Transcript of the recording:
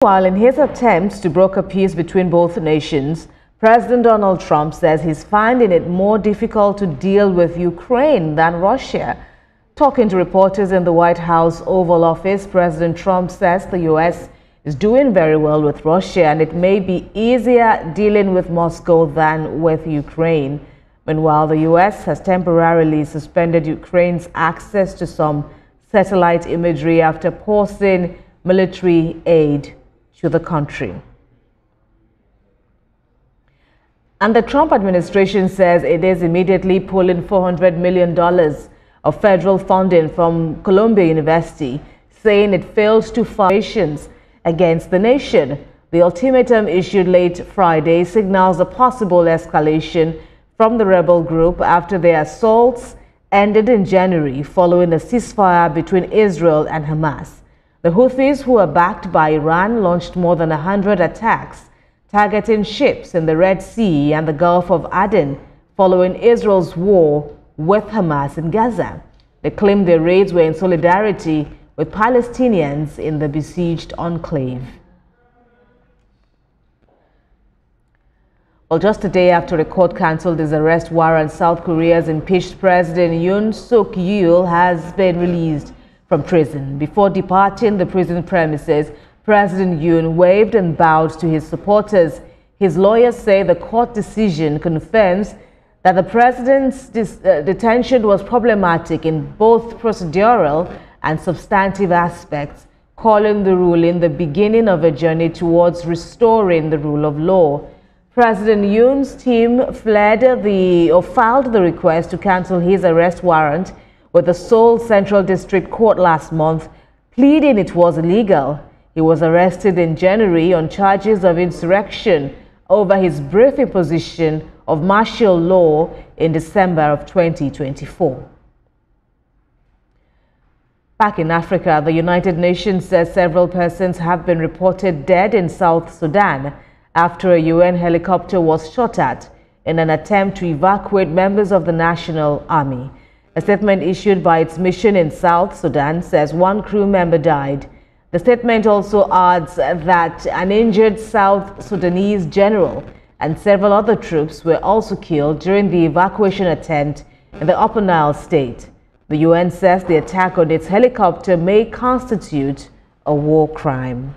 While in his attempts to broker peace between both nations, President Donald Trump says he's finding it more difficult to deal with Ukraine than Russia. Talking to reporters in the White House Oval Office, President Trump says the U.S. is doing very well with Russia and it may be easier dealing with Moscow than with Ukraine. Meanwhile, the U.S. has temporarily suspended Ukraine's access to some satellite imagery after pausing military aid to the country. And the Trump administration says it is immediately pulling $400 million of federal funding from Columbia University, saying it fails to fight sanctions against the nation. The ultimatum issued late Friday signals a possible escalation from the rebel group after their assaults ended in January following a ceasefire between Israel and Hamas. The Houthis, who are backed by Iran, launched more than 100 attacks targeting ships in the Red Sea and the Gulf of Aden following Israel's war with Hamas in Gaza. They claimed their raids were in solidarity with Palestinians in the besieged enclave. Well, just a day after a court cancelled his arrest warrant, South Korea's impeached President Yoon Suk-yeol has been released from prison. Before departing the prison premises, President Yoon waved and bowed to his supporters. His lawyers say the court decision confirms that the president's detention was problematic in both procedural and substantive aspects, calling the ruling the beginning of a journey towards restoring the rule of law. President Yoon's team filed the request to cancel his arrest warrant with the Seoul Central District Court last month, pleading it was illegal. He was arrested in January on charges of insurrection over his brief imposition of martial law in December of 2024. Back in Africa, the United Nations says several persons have been reported dead in South Sudan after a UN helicopter was shot at in an attempt to evacuate members of the National Army. A statement issued by its mission in South Sudan says one crew member died. The statement also adds that an injured South Sudanese general and several other troops were also killed during the evacuation attempt in the Upper Nile state. The UN says the attack on its helicopter may constitute a war crime.